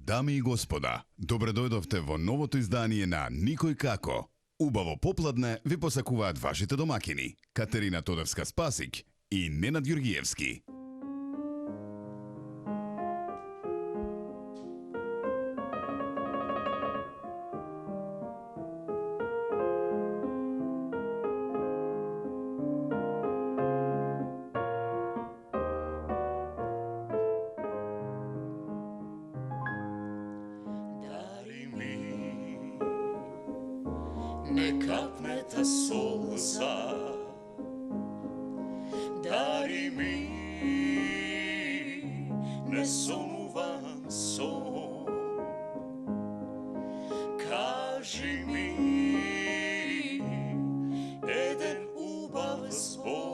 Дами и господа, добре дојдовте во новото издание на Никој како. Убаво попладне ви посакуваат вашите домакини Катерина Тодорска-Спасик и Ненад Ѓургиевски. Не капне та солза, дари ми несонуван сон. Кажи ми еден убав збор,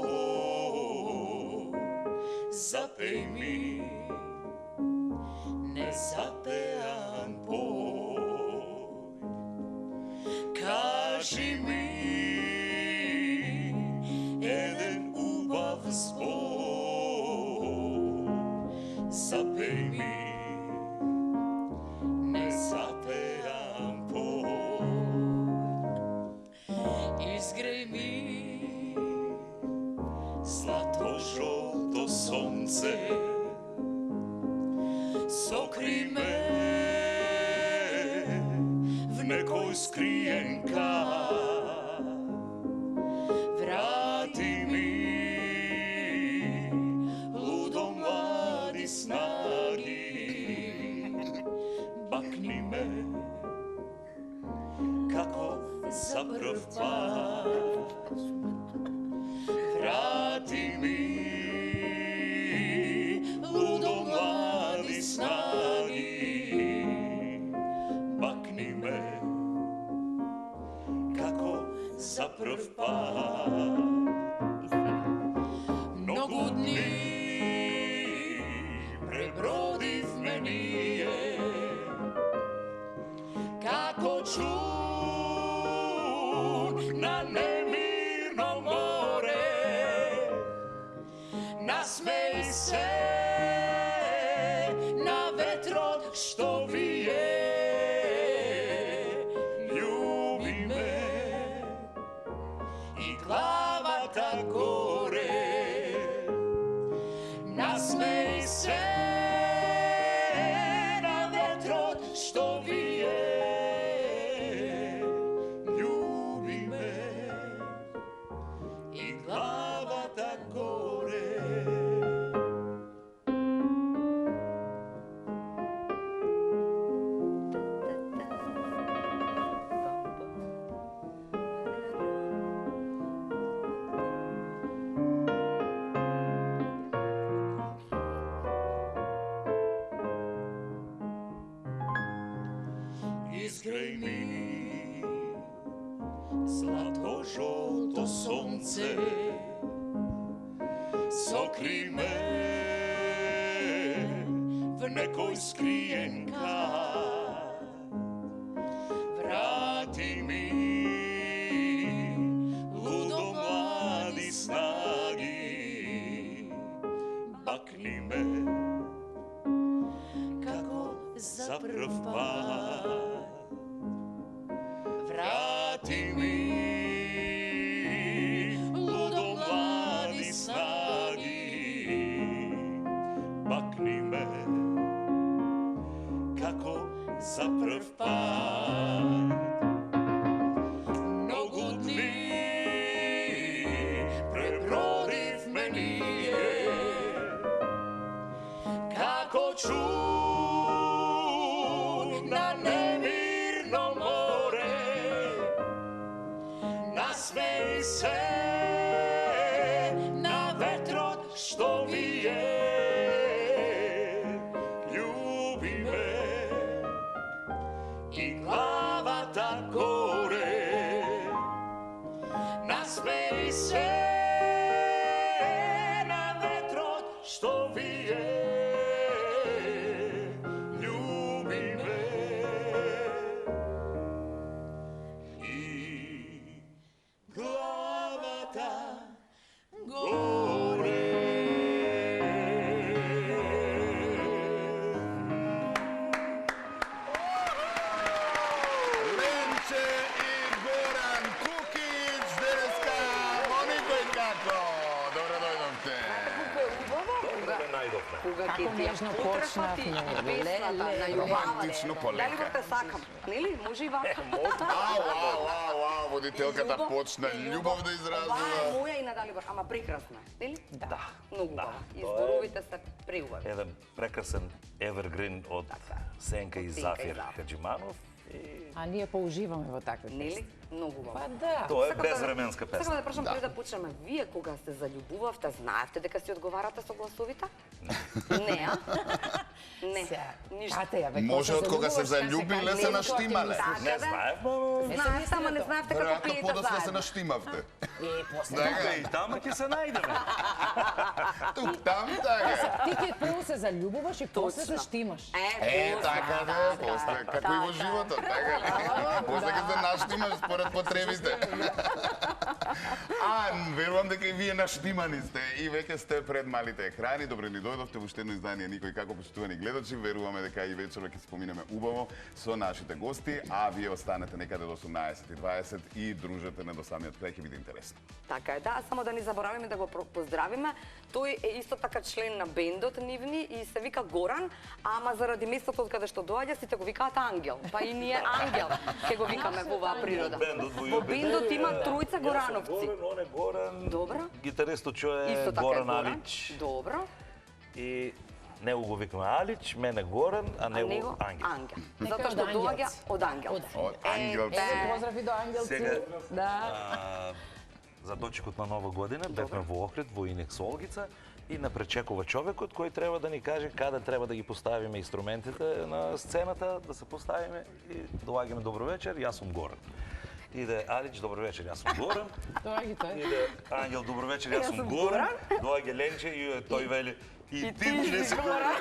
запеј ми незапеан пој. Кажи ми еден убав збор, запеј ми незапеан пој. Изгреј ми злато-жолто сонце, сокри ме в некој скриенка, врати ми лудо млади снаги, бакни ме како за прв пат, врати ми лудо млади снаги, бакни ме како за прв пат. Многу дни пребродивме ние, како чук на немирно море. Насмеј се на ветрот што вие, главата горе. Насмеј се на ветрот што вие, љуби ме и главата горе. Изгреј ми злато-жолто сонце, сокри ме в некој скриенка, врати ми лудо млади снаги, бакни ме како за прв пат. Врати ми лудо млади снаги, бакни ме како за прв пат. Многу дни пребродивме ние, како чук на немирно море. Насмеј се на ветрот што вие, љуби ме нежно Утрешна ти почнавме. песната на Јубава. Романтично полека. Дали го те сакам? Нели? Може и вака. Ау, водителката почна љубов да Ова е изразува. моја и на Далибор, ама прекрасна. Нели? Да. Многу убава. Да, Изборовите се преубави. Еден прекрасен евергрин од Сенка и Сенка и Зафир Зафир. Хаджиманов. А ние поуживаме во такви песни. Нели? Многу убава. Па да. Тоа е Сакам да- безвременска Сакам песна. да прашам пред да почнеме. Вие кога се заљубувавте, знаевте дека си одговарате со гласовите? Не, а? Не. Сега, Ништо. тате, ја, бе, Може кога од кога се заљубуваш, как заљубиле кажа, се не, наштимале. тоа ќе Не Така, знаев, Не Знаев, се ама не мисли знаевте како Веројатно пиете подоцна се заедно. наштимавте. И после Така и тама ќе се најдеме. Тук, там, така. ти ќе прво се заљубуваш и после се Точно. штимаш. Така да, после, како и во животот, така ли? После ќе се наштимаш според потребите. Верувам дека и вие наштимани сте и веќе сте пред малите екрани. Добре ни дојдовте во уште едно издание Никој како, почитувани гледачи. Веруваме дека и вечерва ќе споминеме убаво со нашите гости, а вие останете некаде до 18:20 и дружете на до самиот крај, ќе биде интересно. Така е, да, само да не заборавиме да го поздравиме. Тој е исто така член на бендот нивни и се вика Горан, ама заради местото од каде што доаѓа сите го викаат Ангел. Па и ние Ангел ќе го викаме во оваа природа. Во бендот има тројца Горановци. Горан, он е Горан. Добро. Гитаристот што Исто е така е Горан Горан. Алич. Добро. И него го викаме Алич, мене Горан, а А него него Ангел. Ангел. Нека Затоа што од доаѓа ангелци. од Ангел. Од ангелци. Еве поздрави до ангелци. Сега, Да. За дочекот на Нова година бевме во Охрид, во Инекс Олгица и напречекува човекот кој треба да ни каже каде треба да ги поставиме инструментите на сцената, да се поставиме и доаѓаме добро вечер, јас сум Горан. Иде Алич, добро вечер, јас сум Горан. Доаѓи тој. Иде Ангел, добро вечер, јас сум Горан. Доаѓа Ленче и тој вели и ти ли си Горан?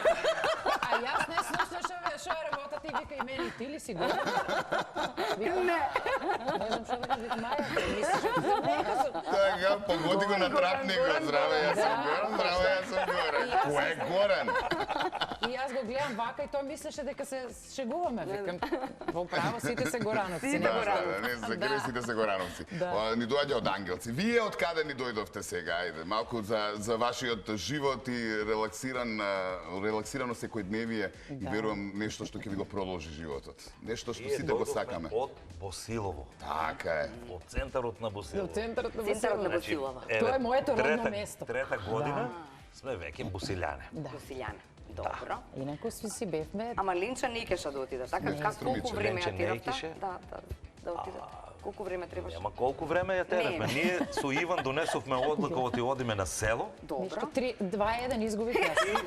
А јас не слушнав што е работа ти вика и мене, ти ли си Горан? Викам, не. Не знам што да кажа, вика Маја, мислиш дека нека сум. Така, погоди го на трапникот. Здраве, јас сум Да. Горан, здраве, јас сум Горан. И јас Кој е Горан? И јас го гледам вака и тој мислеше дека се шегуваме, викам. Во право сите се Горановци. Да, не се кресите се Горановци. Да. Ни доаѓа од ангелци. Вие од каде ни дојдовте сега? Ајде, малку за вашиот живот и релаксирано секојдневие и верувам нешто што ќе ви го продолжи животот. Нешто што сите го сакаме. Од Босилово, Така е. од центарот на Босилово. До центарот на Центарот на Босилово. Босилова. Тоа е моето родно место. Трета година сме веќе босиљане. Босиљане. Добро. Инаку си бевме. Ама Ленча не кеша да отиде, така? Не, Колку струмиче. време Ленче ја не теравте? икеше. Да отиде. Колку време требаше? Нема колку време ја теревме. Не. Ние со Иван донесовме одлука да одиме на село. Добро. Ништо 2-1 изгубив јас.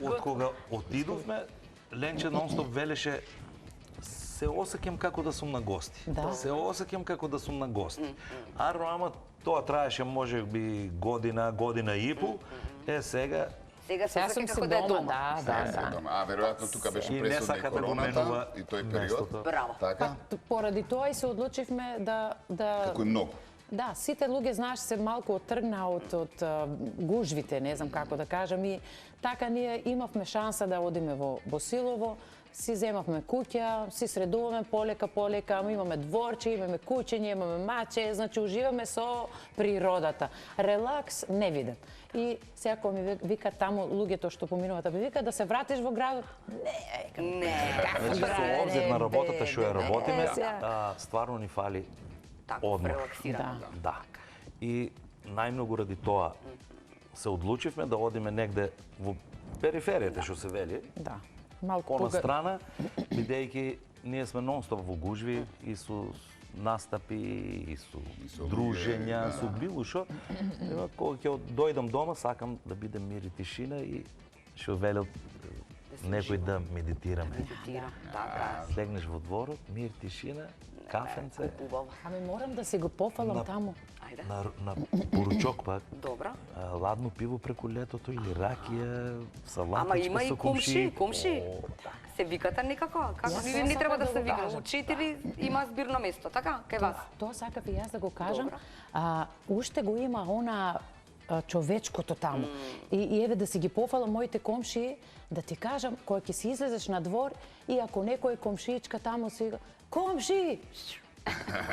Од кога отидовме, Ленче нонстоп велеше се осеќам како да сум на гости. Да. Се осеќам како да сум на гости. Ама тоа траеше можеби година и пол. Сега Сега се Сега осеќа сум си како да е дома, дома. да. А, веројатно тука беше и не пресудна и сака да го менува короната и тој период. местото. Браво. Така? Поради тоа и се одлучивме да Како и многу. Да, сите луѓе, знаеш, се малку оттргна од гужвите, не знам како да кажам, и така ние имавме шанса да одиме во Босилово, си земавме куќа, си средуваме полека, имаме дворче, имаме куќење, имаме маче, значи уживаме со природата. Релакс невиден. И сега кога ми вика таму луѓето што поминуваат, ми вика да се вратиш во градот. Не. Значи, со обзир на работата што ја работиме, сега. стварно ни фали Така, одмор. релаксирано. Да. И најмногу ради тоа се одлучивме да одиме негде во периферијата, што се вели, Да. Малку она страна, бидејќи ние сме нонстоп во гужви и со настапи, и со дружења, со било што. Кога ќе дојдам дома, сакам да биде мир и тишина и што велел некој да медитираме. Медитира. Да, Слегнеш во дворот, мир, тишина, кафенце, убаво. Ами морам да си го пофалам таму. Ајде. на поручок пак, Добро. ладно пиво преку летото или ракија, салатичка Ама има и со комши. Се викате некако, како Јас ви тоа не треба сакам да да се го вика. кажам. У 4 има збирно место, така? Кај вас. Тоа сакав и јас да го кажам. Добро. Уште го има она човечкото таму. И еве да си ги пофалам моите комшии, да ти кажам, кога ќе си излезеш на двор и ако некој комшиичка таму си вика, комши!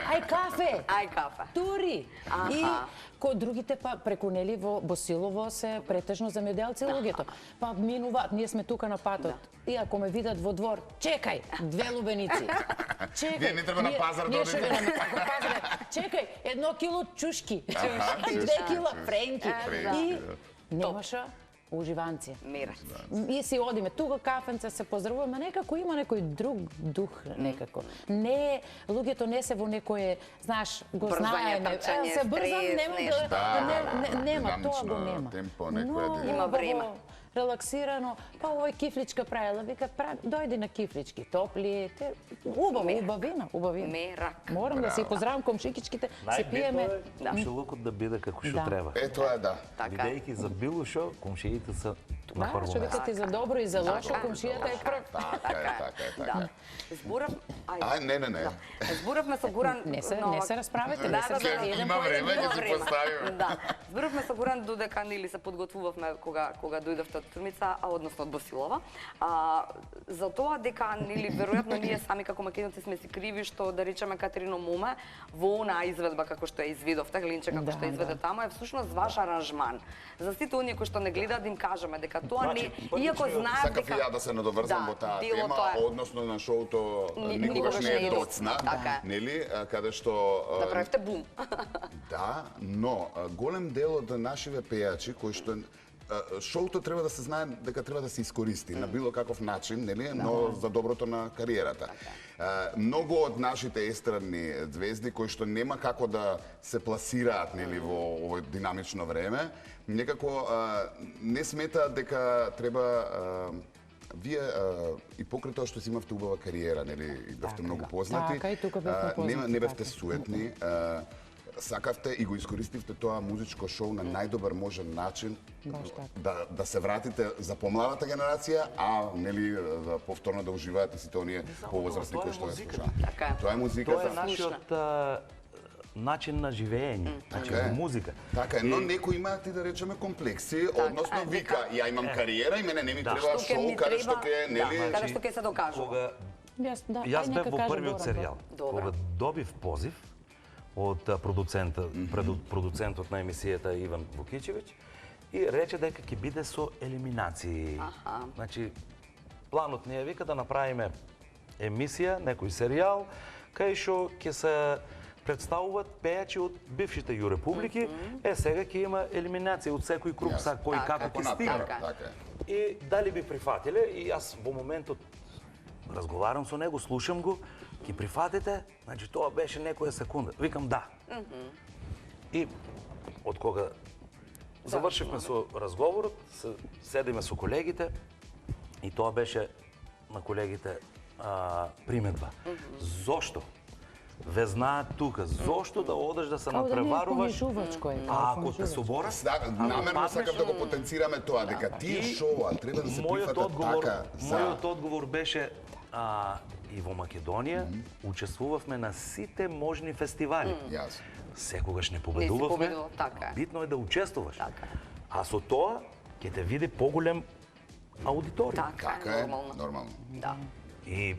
Ај кафе! Ај кафе. Тури! Аха. И кod другите па преку нели во Босилово се претежно земјоделци луѓето. Па минуваат, ние сме тука на патот. И ако ме видат во двор, чекај, 2 лубеници. Чекај. Вие не треба на пазар да одите. одите. Чекај, 1 кило чушки. чушки, 2 кила чушки. френки. Френки, И немаша уживанци. Мерац. И си одиме тука кафенце, се поздравуваме, некако има некој друг дух некако. Не, луѓето не се во некое, знаеш, го Брзање, знаеме, трчање, се брзам, стрес, немам нешто. нема, тоа го динамично нема. темпо, некоја Многу динамика. Има време. убаво, релаксирано, па овој кифличка правила, вика, дојди на кифлички, топли, убавина. Мерак. Морам да си поздравам комшикичките, се пиеме. Најбитно е шилукот да биде како што Да. треба. Тоа е да. Така. Видејќи за било што, комшиите се на прво Што место. викате за добро и за лошо, Така. комшијата е прв. Така е. Да. Зборав... Ај, не. Зборавме со Горан... Не се расправете, не се Има еден по време, еден. ќе си поставиме. Да. Зборавме со Горан додека нели се подготвувавме кога дојдовте од Турмица, а односно од Босилова. За тоа дека нели веројатно ние сами како македонци сме си криви што да речеме Катерино Моме во онаа изведба како што ја изведовте, Глинче како што изведе таму е всушност ваш аранжман. За сите оние кои што не гледаат да им кажеме дека тоа не иако знаат Сакав и ја да се надоврзам во таа делото тема, е- односно на шоуто Никогаш Никогаш не не е е доцна, Така е. нели, каде што Да правите бум. да, но голем дел од нашиве пејачи кои што шоуто треба да се знае дека треба да се искористи на било каков начин, нели, но за доброто на кариерата. Многу од нашите естрадни звезди кои што нема како да се пласираат, нели, во овој динамично време, некако не сметаат дека треба вие и покрај тоа што си имавте убава кариера, нели, и бевте многу познати. Така, и тука бевме познати, Не бевте така. суетни. Сакавте и го искористивте тоа музичко шоу на најдобар можен начин Баш така. да се вратите за помладата генерација, а нели да повторно да уживаат и сите оние повозрастни кои што ја слушаат. Така е. Тоа е Тоа е музиката. нашиот начин на живење, значи Така е. во музика. Така е, но некои имаат и да речеме комплекси, односно е, вика, ја имам кариера и мене не ми Да. треба Што ќе шоу ми каде треба, што ќе, нели, да, каде што ќе се докажува. Кога Јас бев во првиот серијал, Добро. кога добив позив од продуцентот на емисијата Иван Вукичевиќ и рече дека ќе биде со елиминации. Значи, планот ни е вика да направиме емисија, некој серијал, кај што ќе се представуваат пејачи од бившите Ју републики, сега ќе има елиминација од секој круг, са кој Така, како ќе Понатаму, стигне. така е. И дали би прифатиле, и јас во моментот разговарам со него, слушам го, ќе прифатите, значи тоа беше некоја секунда. Викам да. И од кога завршивме со разговорот, седиме со колегите и тоа беше на колегите приметба. Зошто? Ве знаат тука, зошто да одеш да се Као да не е надпреваруваш? понижувачко е. А ако те собора, Намерно сакав да го потенцираме тоа, дека тие шоуа треба да се прифатат така за... Мојот одговор беше и во Македонија учествувавме на сите можни фестивали. Јасно. Секогаш не Не си победувавме. победувал, така е. Битно е да учествуваш. Така е. А со тоа ќе те види поголем аудиторија. Така е, е, нормално. нормално. Да. И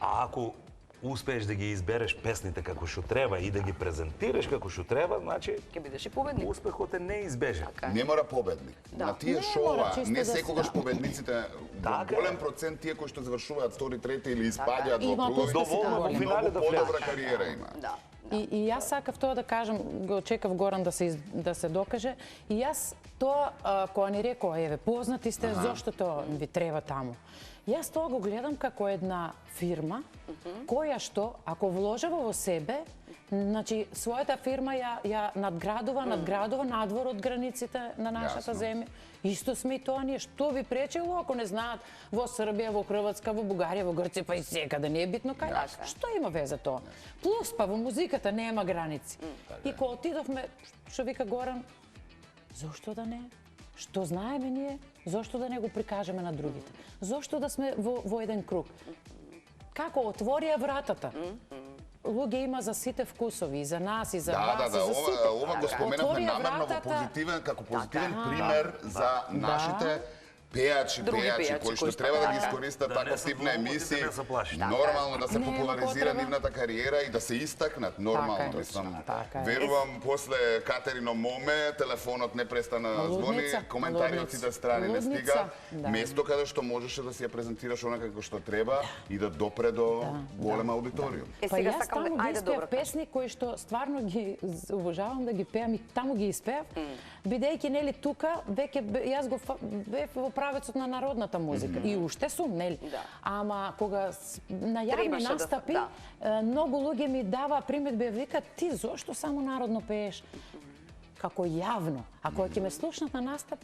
ако успееш да ги избереш песните како што треба и да ги презентираш како што треба, значи Ќе бидеш и победник. успехот е неизбежен. Така е. Не мора победник. Да. На тие Не шоуа, мора, чисто не да се- секогаш да. победниците, во Така е. голем процент тие кои што завршуваат втори, трети или испаѓаат во Имаат кругови, успеси Доволно во големи. финале да многу подобра влезеш. кариера има. Да. И јас сакав тоа да кажам, го чекав Горан да се докаже. И јас тоа, кога ни рекоа, еве, познати сте, зошто тоа ви треба таму? Јас тоа го гледам како една фирма, која што, ако вложува во себе, значи, својата фирма ја надградува надвор од границите на нашата Јасно. земја. Исто сме и тоа ние. Што би пречело ако не знаат во Србија, во Хрватска, во Бугарија, во Грција, па и секаде, не е битно кај. Така е. Што има веза тоа? Плюс, па во музиката нема граници. И кога отидовме, што вика Горан, зошто да не? Што знаеме ние, зошто да не го прикажеме на другите? Зошто да сме во еден круг? Како отворија вратата? Луѓе има за сите вкусови, и за нас, и за вас, и за сите. ова го споменавме Отворија намерно во вратата. позитивен, како позитивен Така. пример за нашите пејачи, Други пејачи пејачи кои што кои што треба да ги така. искористат Да не таков се тип на злоупотреби, емисии, не се плаши. нормално да се Нема популаризира потреба. нивната кариера и да се истакнат, Така нормално, е. мислам. Така е. Верувам, после Катерино Моме, телефонот не престана да звони, Лудница, коментари од лудница. сите страни не Лудница, стига. да. Место каде што можеше да си ја презентираш онака како што треба и да допре до голема аудиториум. Па Сега јас сакам таму да... ги Ајде, испеав добро, кажи. песни кои што стварно ги обожавам да ги пеам и таму ги испеав, бидејќи нели тука веќе јас го бев во правецот на народната музика и уште сум, нели? Да. Ама кога на јавни Требаше да се- настапи да. многу луѓе ми дава примедби, викаат ти зошто само народно пееш? Како јавно. А кога ќе ме слушнат на настап,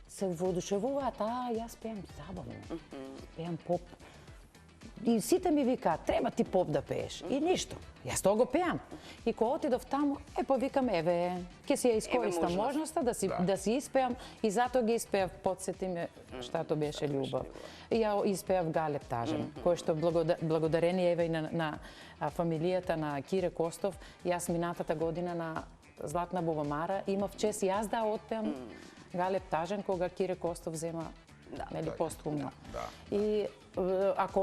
се воодушевуваат, јас пеам забавно, пеам поп. И сите ми викаат, треба ти поп да пееш. И ништо. Јас тоа го пеам. И кога отидов таму, па викам, еве, ќе си ја искористам можност. можноста да си испеам и затоа ги испеав, подсети ме што то беше љубов. И ја испеав Галеб Тажен, кој што благодарение еве и на фамилијата на Кире Костов, јас минатата година на Златна Бубамара имав чест јас да отпеам Галеб Тажен кога Кире Костов зема нели постхумно. И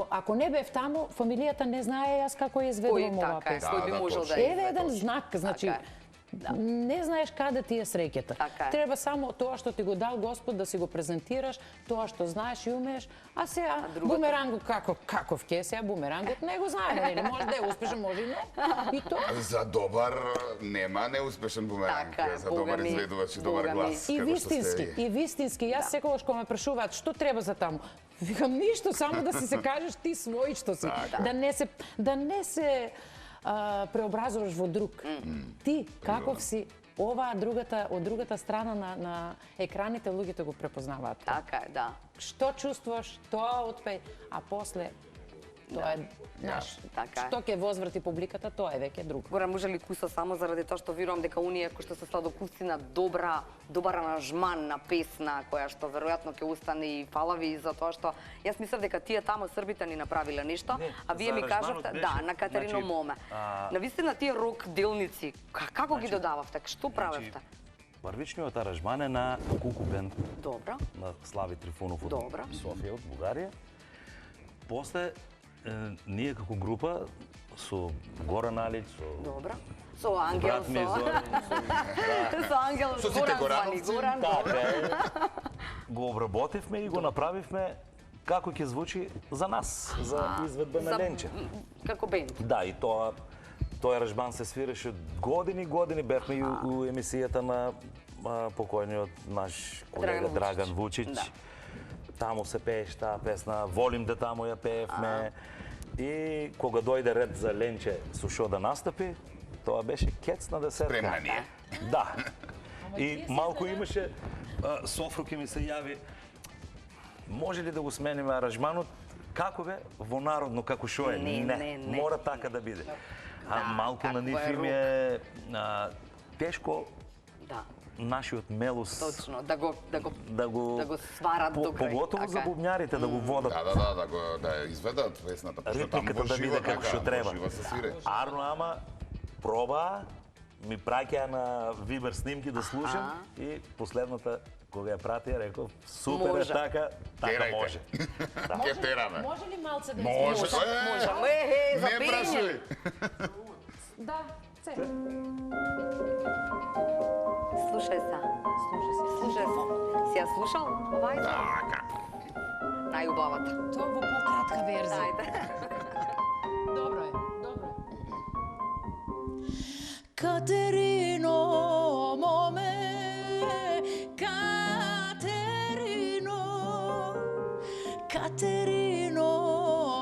ако не бев таму, фамилијата не знае јас како ја изведувам оваа така е, песна. кој би можел да Еве еден знак, значи Така е. не знаеш каде ти е среќата. Така е. Треба само тоа што ти го дал Господ да си го презентираш, тоа што знаеш и умееш, а сега другото? бумерангот каков ќе е сега бумерангот не го знае, нели? Може да е успешен, може и не. И тоа За добар нема неуспешен бумеранг, Така е, за Бога добар ми, изведувач и добар Бога ми. глас. И како што вистински, сте ви. и вистински. Јас секогаш кога ме прашуваат што треба за таму, викам ништо, само да си се кажеш ти свој што си. Да не се преобразуваш во друг. Ти каков си, оваа од другата страна на екраните луѓето го препознаваат. Така е, да. Што чувствуваш, тоа отпеј, а после тоа е наш. така е. Што ќе возврати публиката, тоа е веќе друго. Горан, може ли куса само заради тоа што верувам дека оние кои што се сладокусци на добар аранжман на песна која што веројатно ќе остане и фала ви за тоа што јас мислев дека тие таму србите ни направиле нешто, Не, а вие за ми аранжманот кажавте беше, на Катерино значи, Моме. Навистина тие рок делници, како ги додававте? Што правевте? Првичниот аранжман е на Куку Бенд Добро. на Слави Трифонов од Добро. Софија, од Бугарија. После ние како група со Горан Алич, со Добро. Со Ангел, брат ми Зоран, со Ангел, Со сите Горан Горановци. звани, Горан. така е, го обработивме и го направивме како ќе звучи за нас, за изведба на Ленче. Како бенд. Да, и тој аранжман се свиреше години, бевме и у емисијата на покојниот наш колега Драган Вучич. Да. Таму се пееше таа песна, волим да таму ја пеевме. И кога дојде ред за Ленче со шо да настапи, тоа беше кец на десетка. Спремна ни е. Да. И малку имаше, Софро ќе ми се јави, може ли да го смениме аранжманот? Како бе? Во народно, како шо е? Не. Мора така да биде. А малку на како нив е им е тешко Да. нашиот мелус Точно, да го да го сварат до крај. поготово за Така е. бубњарите да го водат. Да ја изведат песната, пошто таму Репликата во да живо биде како што така, треба. во живо се свире. Арно, ама проба, ми праќа на Вибер снимки да слушам и последната кога ја пратија реков супер е Може. така Терајте. може. Ќе тераме. Може ли малце да Може. Можеме, Не запењали. прашај. Да, се. Слушај се. Слушај се. Си ја слушал овај? Да, како? Најубавата. Тоа во пократка верзија. Ајде. Добро е, добро е. Катерино моме, Катерино, Катерино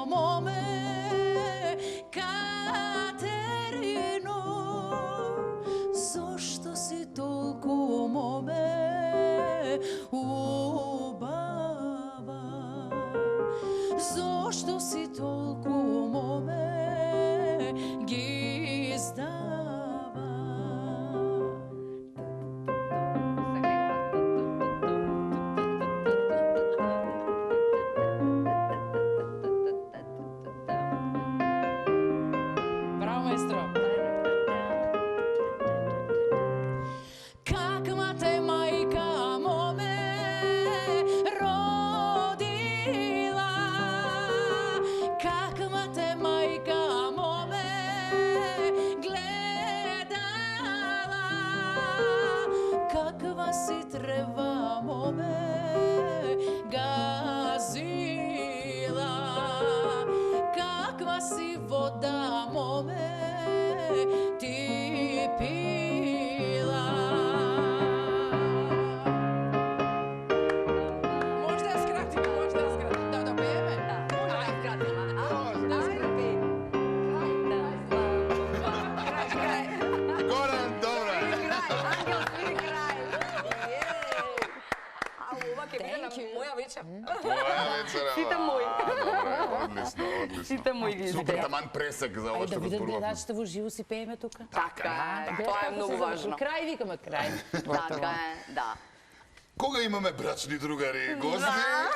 моме, Катерино, зошто си толку моме убава? Зошто си толку моме ги издава? одлично. Сите мои ги Супер, избра. таман пресек за ова Ајде да што го видат зборувавме. гледачите во живо си пееме тука. Така е, Гледаш тоа е како многу се важно. заврши. Крај викаме крај. Така е, да. Кога имаме брачни другари, гости,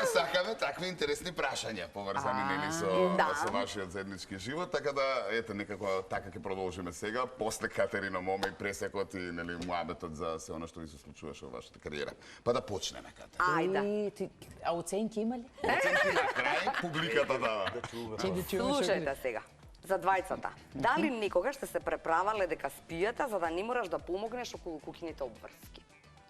сакаме такви интересни прашања поврзани нели Да. со вашиот заеднички живот, така да ете некако така ќе продолжиме сега после Катерина Моме и пресекот и нели муабетот за се она што ви се случуваше во вашата кариера. Па да почнеме Катерина. Ајде. А оценки има ли? Оценки на крај публиката дава. Слушајте сега. За двајцата. Дали некогаш сте се преправале дека спиете за да не мораш да помогнеш околу куќините обврски?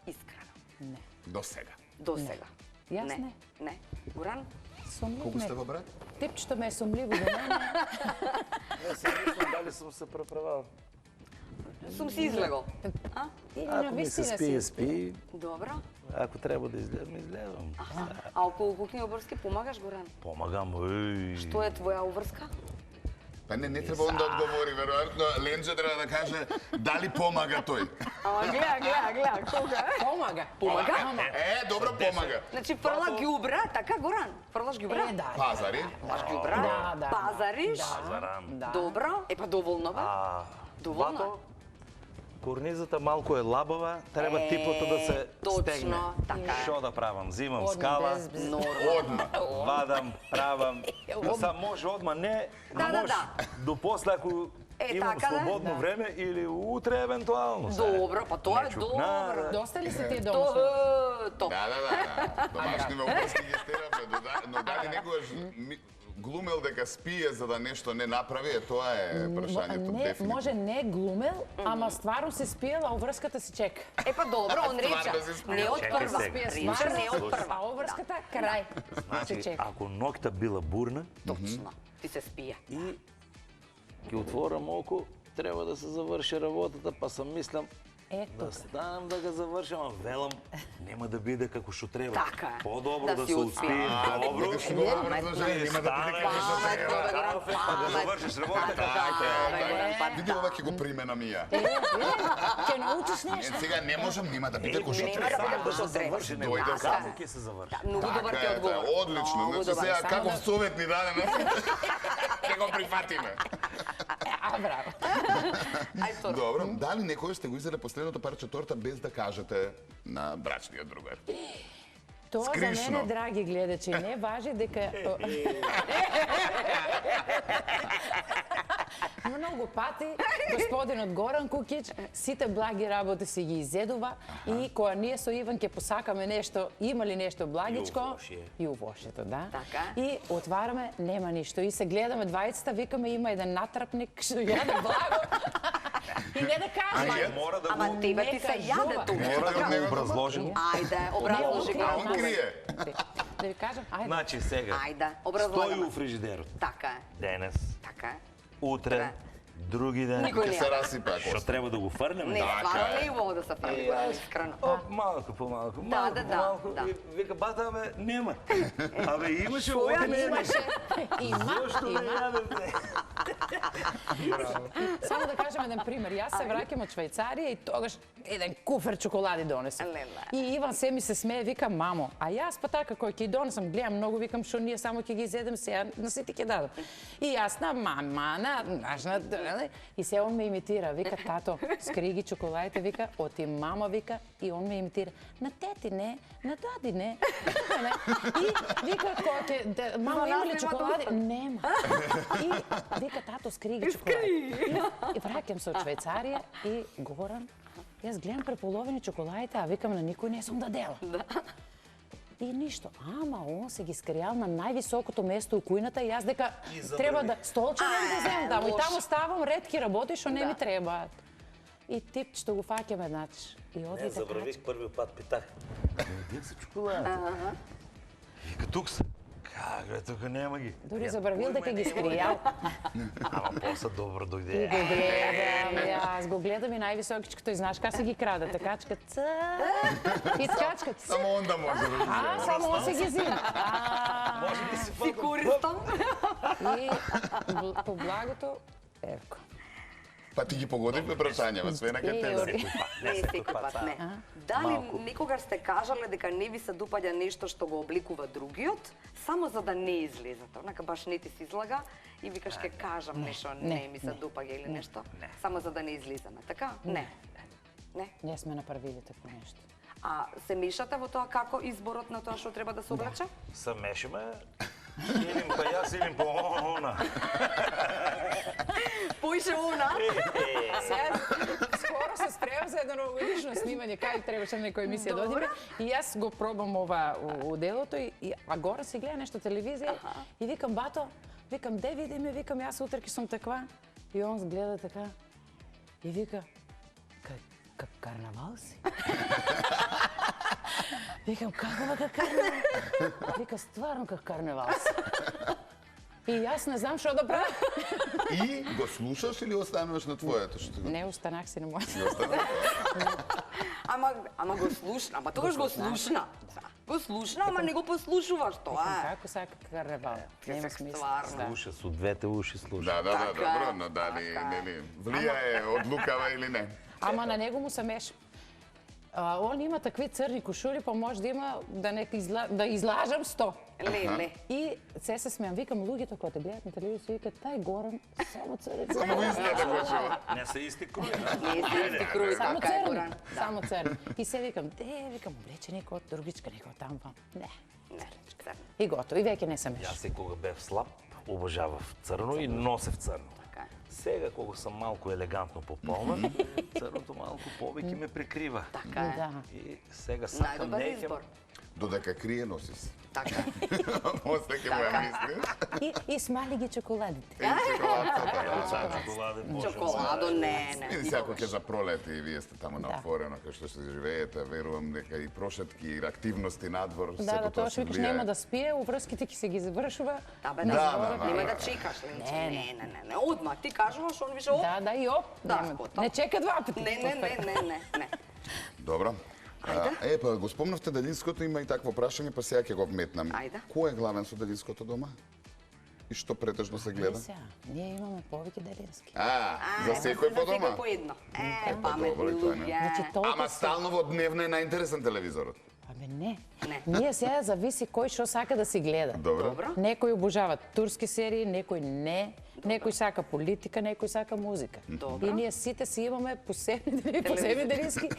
Искрено. Не. До сега. До сега. Јас не. Не. Горан? Сумлив Колку сте не. во брат? Типчето ме е сумливо до мене. Јас се мислам дали сум се преправал. Сум си излегол. А? Или на Ако ми се вистина спие, си. спи. Добро. Ако треба да изгледам, изгледам. А околу куќни обврски помагаш, Горан? Помагам, еј. Што е твоја обврска? Па не треба он да одговори, веројатно Ленџо треба да каже дали помага тој. Ама гледа, кога? Помага. Помага? Добро помага. Значи фрла ѓубра, така Горан? Фрлаш ѓубра? Да. Пазари. Фрлаш ѓубра? Да. Пазариш? Зарам. Да. Добро. Па доволно бе. А, Доволно вато, корнизата малку е лабава, треба типото да се точно, стегне. така е. Што да правам? Зимам Одма, скала, без- Одма. вадам, правам. Сам може одма не, Да, може да. до после ако имам така да. слободно време или утре евентуално. Добро, па тоа е Не добро. чукна. Доста ли се тие То, домашни? то. Да. Домашни ме обврски ги стеравме, но дали некогаш глумел дека спие за да нешто не направи, тоа е прашањето Не, дефинитивно. може не глумел, ама стварно се спиела, а обврската си чека. Па добро, он рече. Стварно се спие. Не од Чекај прва. сега. Рече не од прва. А обврската крај. Се Значи, чека. ако ноќта била бурна Точно. Ти се спија. и ќе отворам око, треба да се заврши работата, па сам мислам Ето. да станам да го завршам, а велам нема да биде како што треба. Така е. Подобро Да да, си се успее. успеем, добро. Викаш го образложение, нема да биде како што Станеш, треба. па да завршиш работата како Види ова ќе го примена мија. Ќе научиш нешто. Сега не можам, нема да биде како што Нема да треба. биде како што треба. заврши, Дојде дојде само. само ќе се заврши. Многу добар Така ти е, одговор. одлично. Многу Значи добар. сега Само каков да- совет ни даде, ќе го прифатиме. А, браво. Ај второ. Добро, дали некој сте го изеле последното парче торта без да кажете на брачниот другар? Тоа за Скришно. мене, драги гледачи, не важи дека... Многу пати господинот Горан Кукич сите благи работи си ги изедува и кога ние со Иван ќе посакаме нешто, има ли нешто благичко? И у Вошие. И у Вошието, да. Така. И отвараме, нема ништо. И се гледаме двајцата, викаме има еден натрапник што јаде благо. И не да кажеме. Мора да Ама го тебе ти се јаде тука. мора да го образложим. Ајде, образложи Не, го. он крие. Да ви кажам, ајде. Значи сега, Ајде, стои образлагаме. у фрижидерот. Така е, Денес, така е. утре, други ден. Никој Ќе не се ја. расипе ако Што треба да го фрнеме? Не, Така стварно е. не е убаво да се фрли, Горан, искрено. Оп, малку по малку, Да, малку да, по да, малку. да. И вика, бата, бе, нема. Абе, имаше, Шо ја оти нема. Имаше, Зошто има, не има. јадете? Само да кажем еден пример. Јас се враќам од Швајцарија и тогаш еден куфер чоколади донесам. Леле. И Иван се ми се смее, вика, мамо, а јас па така кој ќе донесам, гледам многу, викам што ние само ќе ги изедем сега, на сите ќе дадам. И јас на мама, и се он ме имитира, вика, тато, скри ги чоколадите, вика, оти мама, вика, и он ме имитира, на тети не, на дади не. И вика, кога ќе, мамо, има ли чоколади? Нема. И вика, тато, скри ги чоколадите. И враќам се од Швајцарија и Горан, јас гледам преполовени чоколадите, а викам на никој не сум дадела. И ништо. Ама он се ги скријал на највисокото место у кујната и јас дека треба да столчевен да земам таму. И таму ставам ретки работи што не ми требаат. И тип што го фаќаме, значи. И оди Не, да забравих први пат питах. Где се чоколадите? Вика, тук се. Как бе, тука нема ги. дури забравил дека ги скријал. Ама после добро И дојде. го гледам, јас го гледам и највисокичкото и знаеш как се ги крадат, качка ц. И ткачка ц. Само онда може да А, само он се ги зима. Може да си Си користам. И по благото, евко. Па ти ги погодивме прашањава, све на кај тебе. Еј, Не, секој пат не. Дали некогаш сте кажале дека не ви се допаѓа нешто што го обликува другиот, само за да не излезете? Онака баш не ти се излага и викаш ке кажам нешто, не ми се допаѓа или нешто, само за да не излеземе, така? Не. Не. Ние сме направили такво нешто. А се мешате во тоа како изборот на тоа што треба да се облече? Се мешаме, илим па јас, илим па она. Поише она. Сега, скоро се спремам за едно новогодишно снимање, кај требаше некоја емисија да одиме. И јас го пробам ова у делото, а горе си гледа нешто телевизија и викам, бато, викам, де видиме, викам, јас утрки сум таква. И он гледа така и вика, как карнавал си? Викам, какова как карнавал? Вика, стварно как карнавал си. И јас не знам што да правам. И го слушаш или остануваш на твоето? Не, останах си на моето. Ама го слушна, ама тогаш го слушна. Го слушна, ама не го послушуваш тоа. Како сака карнавал? Нема смисла. Стварно. Слуша, со двете уши слуша. Да, Така, добро, но дали, нели, влијае, одлукава или не? Ама на него му се меша. Он има такви црни кошули, па може да има да излажам 100. Леле. И се смеам, викам, луѓето кои те гледат на телевизија, викат, тај Горан, само црни. Само го изгледа кошува. Не се исти круј. Не се исти круј, Само така е црни. Горан. Само црни. И се викам, викам, облече некој од другичка, некој од таму. Не. Не, црно. И готово, и веќе не се меша. Јас и кога бев слаб, обожавав црно и носев црно. Така е. Сега, кога сам малку елегантно пополнен, црното малку повеќе ме прикрива. Така е. Да. И сега сакам Најдобар неќем... избор. Додека крие, носи се. Така е. После ќе му ја мислиш. И смали ги чоколадите. И чоколадата, да. Чоколаде, може. Чоколадо, не. Види сега кога ќе за пролет и вие сте таму на отворено, кај што се живеете, верувам дека и прошетки, и активности надвор, Да, сето да, тоа тоа се што викаш влијае. нема да спие, уврските ќе се ги завршува. Да, бе, на да, зборот. нема да чекаш, Ленче. Не, Не. Одма, ти кажуваш, он више оп. Да, и оп. Да, нема. готово. Не чека два пати. Не. Добро. Па го спомнавте Делинското, има и такво прашање, па сега ќе го вметнам. Ајде. Кој е главен со Делинското дома? И што претежно се гледа? Сега, ние имаме повеќе Делински. За секој по дома? За секој по едно. добро, Паметни и тоа не. луѓе. Значи, толку Ама стално во дневна е најинтересен телевизорот. Абе не. Не. Ние сега зависи кој што сака да си гледа. Добро. Добро. Некој обожава турски серии, некој не. Некој сака политика, некој сака музика. Добро. И ние сите си имаме посебни Делински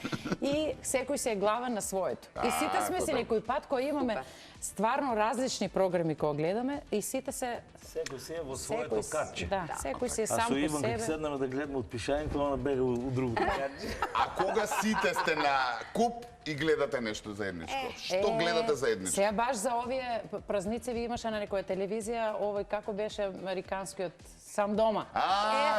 и секој се е главен на своето. И сите сме си некој пат кој имаме стварно различни програми кои гледаме и сите се Секој се е во своето катче. Да, секој си е А сам со по Иван, кога себе. седнаме да гледаме од пишањето, она бега у другото катче. А кога сите сте на куп и гледате нешто заедничко? Што гледате заедничко? Сега баш за овие празници ви имаше на некоја телевизија, овој како беше американскиот Сам дома.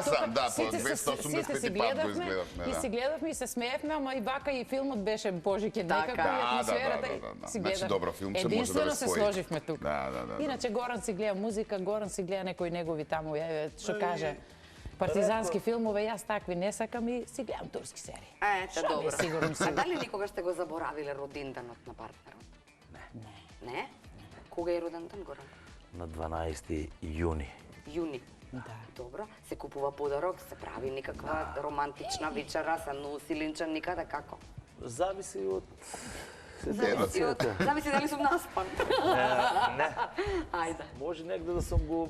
Сам, да, по сите 280 си пат го гледавме изгледавме, и да. си гледавме и се смеевме, ама и вака и филмот беше божике некако, и Да, атмосферата да. си Значи, гледавме. добро, филм се може да Единствено ве се спои. сложивме тук. Да. Иначе Горан си гледа музика, Горан си гледа некои негови таму, што каже, партизански филмове, јас такви не сакам и си гледам турски серии. Ете, Шо ми е добро. сигурно А дали никогаш сте го заборавиле роденденот на партнерот? Не. Кога е роденден, Горан? На 12 јуни. Јуни. Да. Добро. Се купува подарок, се прави некаква романтична вечера, се носи ленчан никаде како? Зависи од... Зависи дали сум наспан. Не. Ајде. Може негде да сум го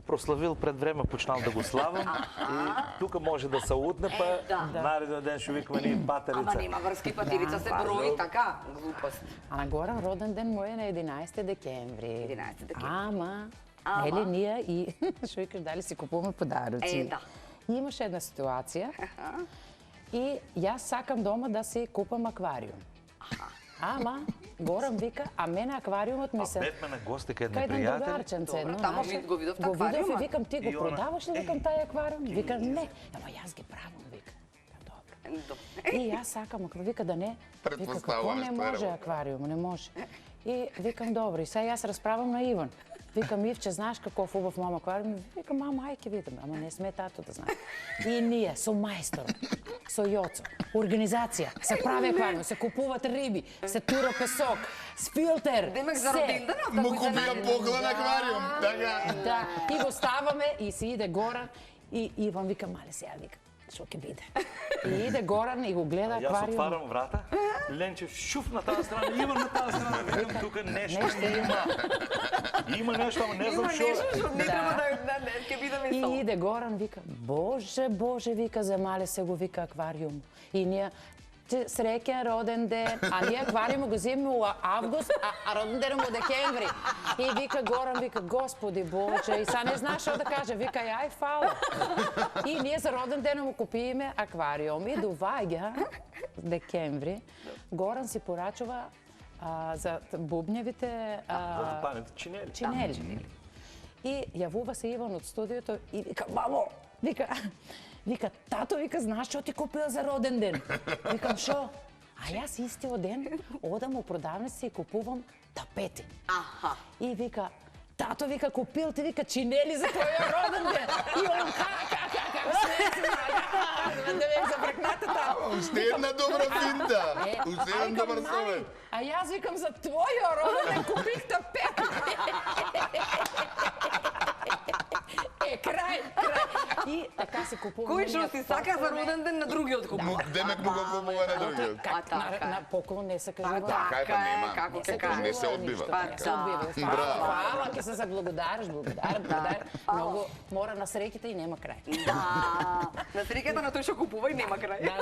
прославил пред време, почнал да го славам и тука може да се утне, па да. нареден ден ще викаме ние Ама патерица. нема врски, патирица се брои, така, глупост. А на Горан роден ден му е на 11 декември. 11 декември. Ама, нели ние и што викаш дали си купуваме подароци. Да. И имаше една ситуација и јас сакам дома да си купам аквариум. Ама Горан вика, а мене аквариумот ми се... Бетме на гости кај Кај еден еден пријател. другарченце, едно Тамо наше. го видовте Го видов и аквариумот? викам, ти го И она, продаваш ли, викам, тај аквариум? Вика, не. Ама јас ги правам, вика. Добро. И јас сакам аквариум, вика да не. Вика, како Претпоставуваш, не тоа е може работа. аквариум, не може. И викам, добро, и сега јас расправам на Иван. Викам, Ивче, знаеш каков убав мама аквариум? Викам, мама, ај ќе видиме, ама не сме тато да знае. И ние, со мајсторот, со Јоцо, организација, се прави аквариум, се купуват риби, се тура песок, с филтер, Демек за се. роденденот, Му купија поглед на аквариум, така? Да, и го ставаме и си иде Горан и Иван вика, мале сега, вика, Што ќе биде? И иде Горан и го гледа Јас аквариум. отварам врата, Ленчев шуф на таа страна, има на таа страна, викам тука нешто има. Има нешто, ама не знам Има што е. нешто што не треба да ќе бидеме со. И иде Горан, вика, Боже, вика, за мале се го вика аквариум. И ние, среќен роден ден, а ние аквариум го земеме у август, а роден ден у декември. И вика Горан, вика, Господи Боже, и са не знаеш што да каже, вика, ај фала. И ние за роден ден му купиме аквариум. И доваѓа декември, Горан си порачува за бубњевите Памет, чинели. чинели. И јавува се Иван од студиото и вика, мамо, вика, тато, вика, знаеш што ти купил за роден ден? Викам, шо? А јас истиот ден одам у продавница и купувам тапети. Аха. И вика, тато, вика, купил ти, вика, чинели за твојот роден ден. И он, как, да век забракната тамо. Уште една добра финта. Уште еден добар совет. А јас викам, за твојот роден ден купих тапети. Крај. И така се купува. Кој што си сака за роден ден на другиот купува. Демек му го купува на другиот. На поклон не се кажува. Така е, па нема. Како Не ќе кажа. Не се одбива. Не се одбива. Браво. Фала, ќе се заблагодариш, благодар. Многу мора на среќите и нема крај. Да. На среќата на тој што купува и нема крај. Да,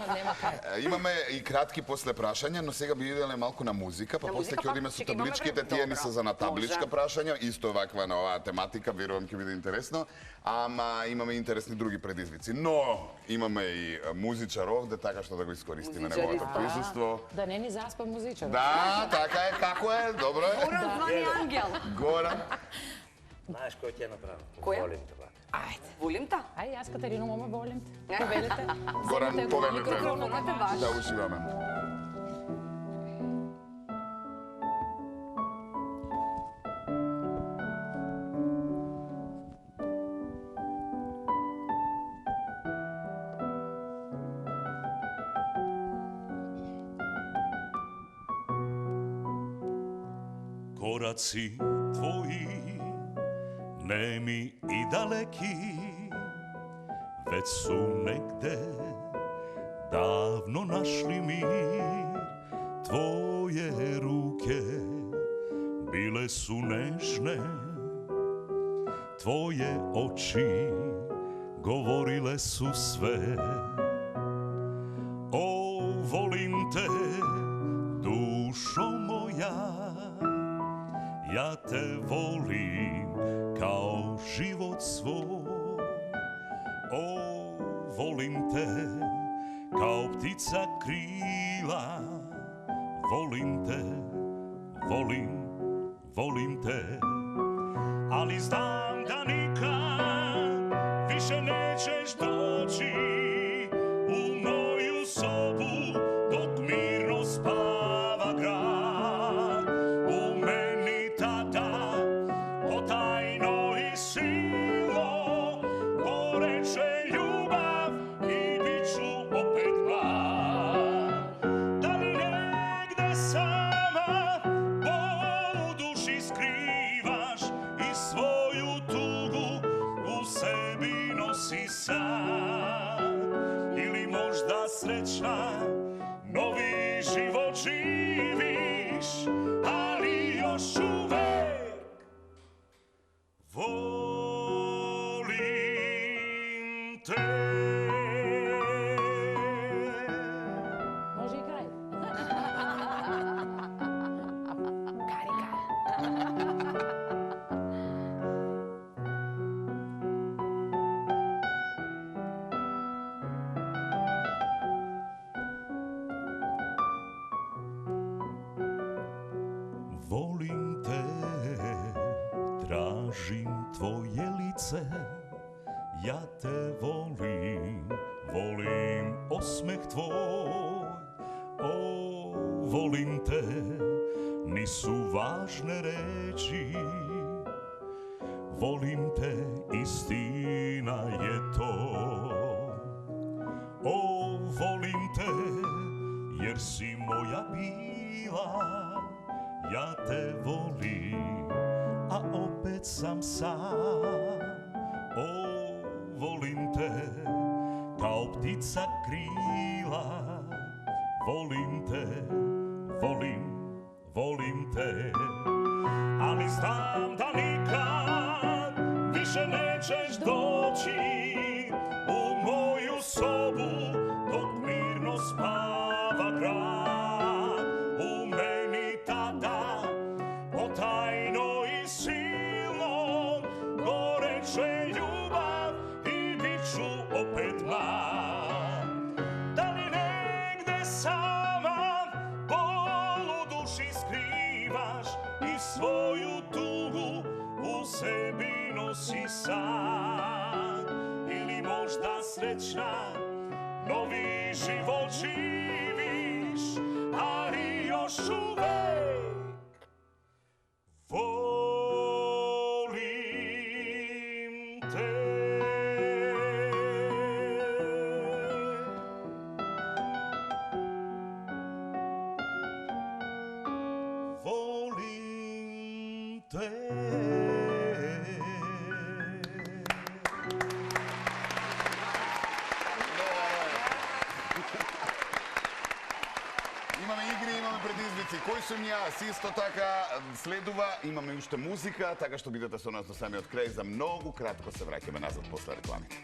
нема крај. Имаме и кратки после прашања, но сега би иделе малку на музика, па На после музика, ќе па одиме со ќе имаме табличките, време. тие ни се за на Добро, табличка може. прашања, исто ваква на оваа тематика, верувам ќе биде интересно, ама имаме интересни други предизвици. Но имаме и музичар овде, така што да го искористиме неговото Музичариста. присуство. Да не ни заспа музичар. Да, така е, како е, добро е. Горан звани ангел. Горан. Знаеш кој ќе направи? Која? Волим те, брат. Ајде. Волим та. Ај, јас, Катерино, моме, волим те. Повелете. Горан, Земете го повелете. микрофонот на Микрофонот е ваш. ваш. Да ушиваме. Koraci tvoji, nemi i daleki, već su negde davno našli mir. Tvoje ruke bile su nežne, tvoje oči govorile su sve. O, volim te, dušo moja, ja te volim kao život svoj. O, volim te kao ptica krila. Volim te, volim te. Ali znam da nikad više nećeš doći u moju sobu dok mirno spava grad. U meni tada potajno i silo goreće ljubav i bit ću opet mlad. Da li negde sama bol u duši skrivaš i svoju tugu u sebi nosi sad? Ili možda srećna novi život živiš, ali još uvek volim te. Može i kraj. Karika. Volim te, tražim tvoje lice, ja te volim, volim osmeh tvoj. O, volim te, nisu važne reči, volim te, istina je to. O, volim te, jer si moja bila, ja te volim, a opet sam sam. O, volim te, kao ptica krila, volim te, volim te, ali znam da nikad više nećeš doći u moju sobu dok mirno spava grad. U meni tada potajno i silno goreće ljubav i bit ću opet mlad. Da li negde sama bol u duši skrivaš i svoju tugu u sebi nosi sad, ili možda srećna novi život živiš, ali još uvek volim te. Volim te. Имаме игри, имаме предизвици. Кој сум јас? Исто така следува, имаме уште музика, така што бидете со нас до самиот крај. За многу кратко се враќаме назад после рекламите.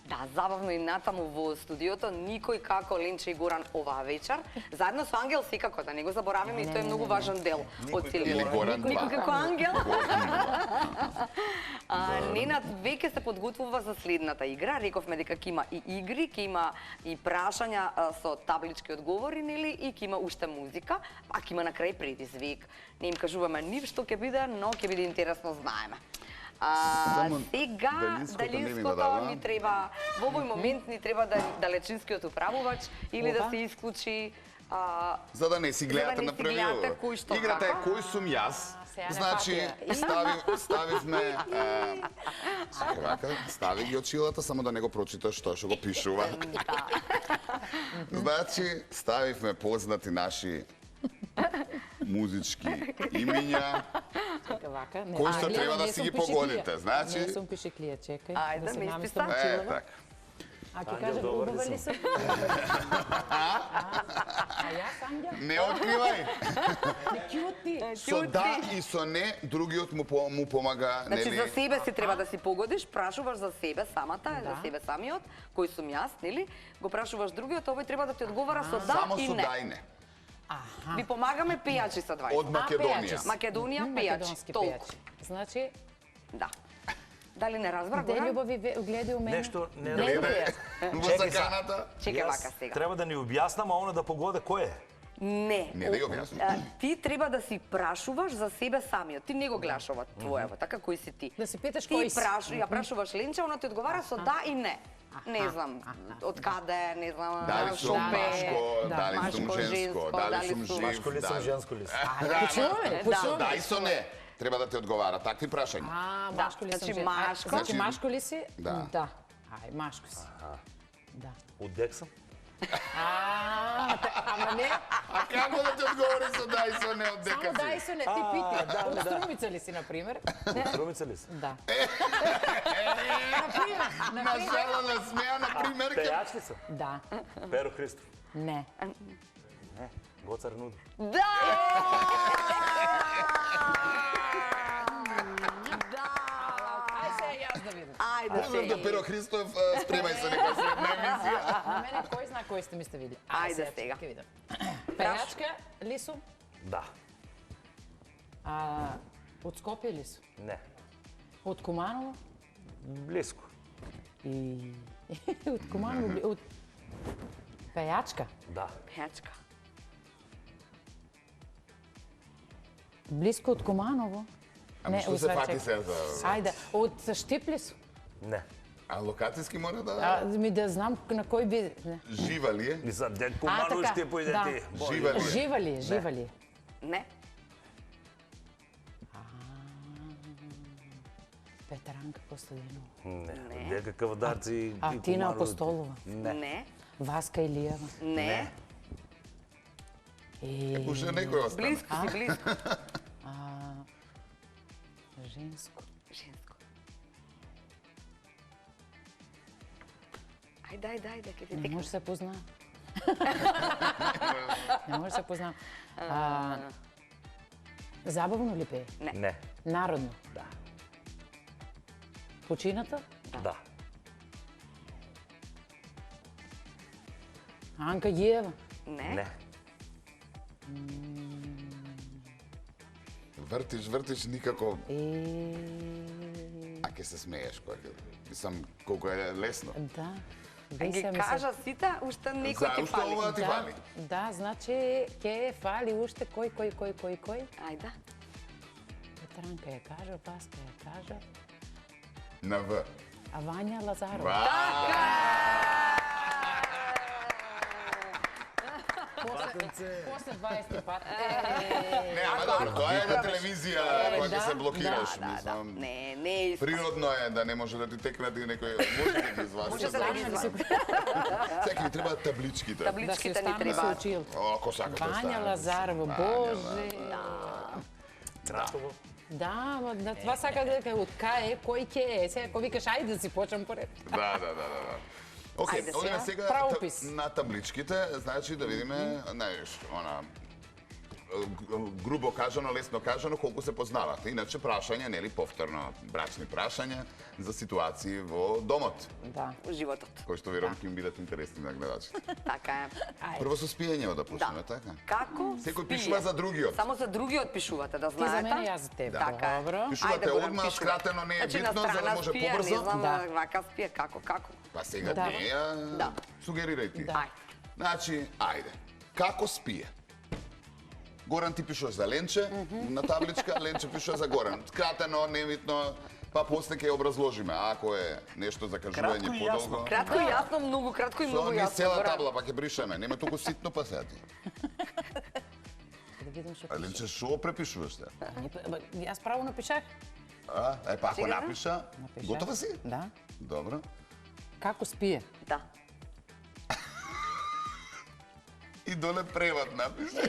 Да, забавно и натаму во студиото, никој како Ленче и Горан оваа вечер. Заедно со Ангел секако, да не го забораваме, и тоа е многу важен дел од целиот. Или Горан Никој два. како Ангел. Ненад веќе се подготвува за следната игра. Рековме дека ќе има и игри, ќе има и прашања со таблички одговори, нели, и ќе има уште музика, а ќе има на крај предизвик. Не им кажуваме нив што ќе биде, но ќе биде интересно, знаеме. Сега далинското ми треба, во овој момент ни треба далечинскиот управувач или да се исклучи За да не си гледате на превио. кој што Играта е како. кој сум јас. Сега не Значи, патија. ставивме стави ги очилата, само да не го прочиташ што го пишува. Значи, ставивме познати наши музички имиња. Чекай вака. Не, Кој што гледам, треба да не си сум ги пишеклија. погодите, значи- Не сум пишеклија, чекај. Ајде, да се мести наместам са. очилава. Так. А ќе кажа добар ли убава ли сум? сум? А јас, Ангел? Не откривај. Кјути. Со да и со не, другиот му помага. Значи, нели? за себе си треба да си погодиш, прашуваш за себе самата, за Да. себе самиот, кој сум јас, нели? Го прашуваш другиот, овој треба да ти одговара со да Само и со не. да и не. Ви помагаме пејачи са 20. Од Македонија. пејачи. Македонија пејачи, Македонски толку. пејачи. Значи, Да. Дали не разбра, де Горан? љубови гледај у мене? Нешто не Гледај Гледај ја. во Чекај заканата. Чекај Јас вака сега. Треба да ни објаснам, а она да погоде кој е. Не. Не да ја објаснам. Ти треба да си прашуваш за себе самиот. Ти не го гледаш ова твоево, така кој си ти. Да си питаш Ти кој си. ја прашуваш Ленче, она ти одговара со да и не. Не знам, од каде, не знам, Дали сум шо пее. машко, Да, дали сум машко, женско, женско, дали дали сум сум- жив, Машко ли сум, дали- женско ли сум? Почуваме, Да. Со да почуваме. и со не. Треба да ти одговара такви прашања. А, Да, машко ли сум? значи жен- машко. Значи Значи- машко ли си? Да. Да. Ај, машко си. Да. Удек сам? Ама не, А како да ти одговори со да и со не од дека само да и си? се не, ти пити. Од Струмица ли си, например? Струмица ли си? Да. На жала на смеа, на пример, ке- Пејач ли сам? Да. Перо Христов. Не. Не. Гоцар Нудор. Да! Ај се јас да видам. Ајде Поздрав сега. до Перо Христов, спремај се нека следна емисија. На мене кој зна кој сте ми сте видели. Ајде сега. Ќе видам. Пејачка ли сум? Да. Од Скопје ли сум? Не. Од Куманово? Близко. И од Куманово, од пејачка. Да. Пејачка. Близко од Куманово. Ама што се фати се за... Ајде, од Штип ли сум? Не. А локацијски мора да... Ми да знам на кој би... Не. Жива ли е? И за дед А, Куманово така, ще појде да. ти. Жива ли е? Жива ли е? Жива ли е? Не. Петранка Костадинова. Не. Некакъв дарци. А Тина Апостолова. Не. Васка Илиева. Не. Уште некој остана. Близко си, близко. Женско. Женско. Ајде, ке ти Не текна. може да се позна. Не може да се позна. Забавно ли пее? Не. Народно? Да. Почината? Да. Анка Гиева? Не. Вртиш никако, И... а ке се смееш кој ќе. Мислам колку е лесно. Да. А ги кажа сите, уште некој ти Уште фали. ова ти фали. Да, значи ке фали уште кој? Ајде. Петранка ја кажа, Васка ја кажа, На В. а Вања Лазарова. После 20 пат. Не, ама добро, тоа е на телевизија кога ќе се блокираш, Да. мислам. Не е исто. Природно е да не може да ти текнат и некој може да ги извади. Може да ги извади. Сега ми требаат табличките. Да си Табличките ни останува со требаат. училото. Ако сакате да Вања остане. Лазарова, Боже. Тратово. Да, ама да това сака дека од кај е, кој ќе е. Сега ако викаш ајде да си почнем поред. Да. Океј, Ајде одиме сега. сега Правопис. на табличките, значи да видиме, знаеш, грубо кажано, лесно кажано, колку се познавате. Иначе прашање, нели, повторно брачни прашања за ситуации во домот, Да. Животот. кои што верувам ќе им бидат интересни на гледачите. Така е. Прво со спиењето да почнеме, Да. така? Како Секој спие? пишува за другиот. Само за другиот пишувате, да Ти знаете. за мене, јас за тебе. Така е. Добро. Пишувате Ајде, Горан, одма, пишуваме. скратено, не е Значи, на битно, за да страна може спие, побрзо. Не знам, Да. вака спие, како. Па сега Да. не ја Да. сугерирај ти. Да. Значи, ајде. Како спие? Горан ти пишуваш за Ленче на табличка, Ленче пишува за Горан. Скратено, невитно, па после ќе образложиме. Ако е нешто за кажување Кратко и подолго. јасно. Кратко и јасно, многу кратко и Со многу ни јасно. цела Горан. табла, па ќе бришеме. Нема толку ситно па сега ти. Да видим што А пише. Ленче, шо препишуваш те? Јас право напишах. Па ако Сега? напиша, Напишах. готова си? Да. Добро. Како спие? Да. И доле превод напиша.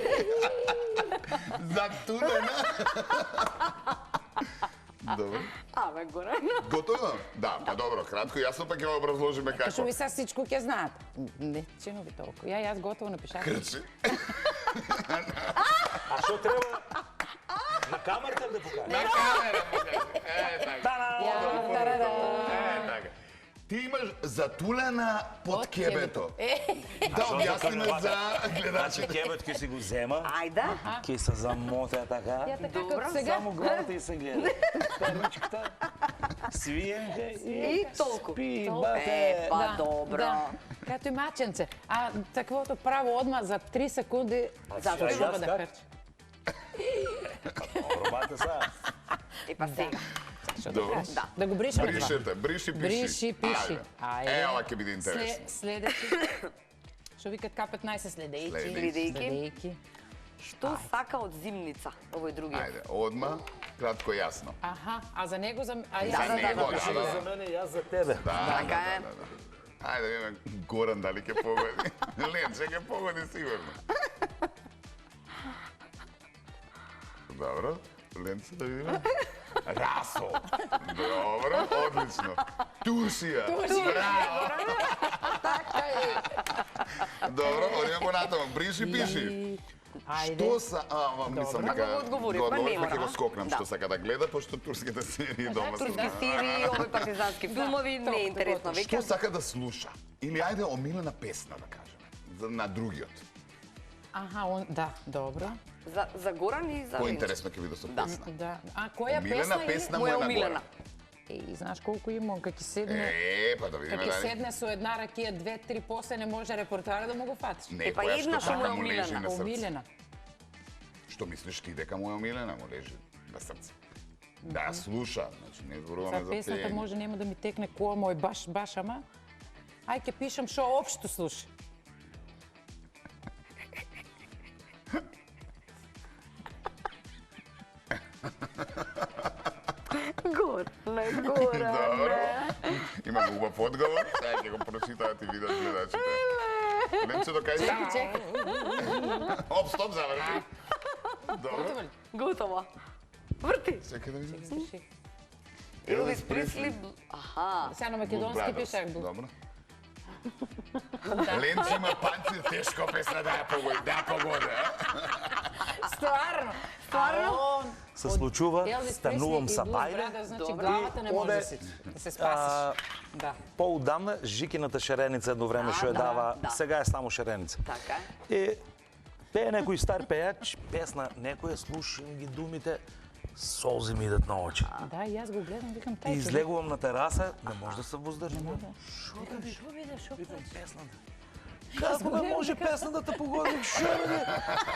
Затулена. Добро. Абе, Горан. Готово? Да, па добро, кратко и јасно па ќе го образложиме Што како. ви сега всичко ќе знаат. Не чинови толку. Јас готово напишах. Крчи. А што треба? На камерата да покажа? На камера покажи. Така. Така. Ти имаш затулена под кебето. Да објасниме за Значи гледачите. кебет ќе си го зема, Ајде. ќе се замота така. Ја така Добро, како сега. Само главата и се гледа. Ручката, свиенка И толку. спи, Толку. бате. Па добро. Да. Като и маченце. А таквото право одма за 3 секунди Затоа треба јас да как? крчи. Робата са. Па сега. Добро. Да. Да го бришеме това. Бришете, бриши, пиши. Бриши, пиши. Ајде. Ова ќе биде интересно. Следејки. Што викат К15 следејки. Следејки. Што сака од зимница, овој другиот? Ајде, одма, кратко и јасно. Аха, а за него за а За јас него, напишам. да. За мене, јас за тебе. Така е. Ајде, видиме Горан дали ќе погоди. Ленче ќе погоди сигурно. Добро. Ленче да видиме. Расо. Добро, одлично. Турсија. Браво. Така е. Добро, одиме понатаму. Бриши, пиши. И- Ајде. Што са... мислам Добро. дека... Ма го одговоривме, не ќе мора. го скокнам Да. што сака да гледа, пошто турските серии дома се... Турски серии, овој партизански филмови, не е интересно Што веќе. сака да слуша? Или ајде омилена песна да кажеме, на другиот. Аха, да, добро. За Горан и за Ленче. Поинтересно ќе биде со песна. Да. А која Омилена песна песна е? му е Моја на омилена. Еј, знаеш колку имам, кога ќе седне, Па да видиме кога ќе дали. седне со една ракија, 2-3 после не може репортера да му го фатиш. па Некоја една што што му е така му лежи омилена. на срце. Омилена. Што мислиш ти дека му е омилена, му лежи на срце? Да ја слуша, значи не зборуваме За за песната пење. може нема да ми текне која мој баш, ама ај ќе пишам што општо слуша. Горан, Многу убав одговор. Сега ќе го прочитаат и видат гледачите. Ленче, до кај Чекай, си? чекай. Оп, стоп, заврши. Добро. Готово. Врти. Чекай да видим. Слушай, Елвис Пресли. Аха. сега на Good македонски Brothers. пишах. Добро. Ленче има панцир, тешко песна да ја погоди, а? Стварно. Стварно? Се случува, станувам са бајле. Значи Добре. главата не може Оде, да се спасиш. Да. По-отдавна Жикината шереница едно време што ја да, дава, да. сега е само шереница. Така е. И пее некој стар пејач, песна некоја, слушам ги думите, солзи ми идат на очи. Да, и аз го гледам, викам, И taj човек. излегувам на тераса, не може да се воздржам. Шо биде, шо Викам, биде? песната. Како да може песна да те погоди? Шо бе?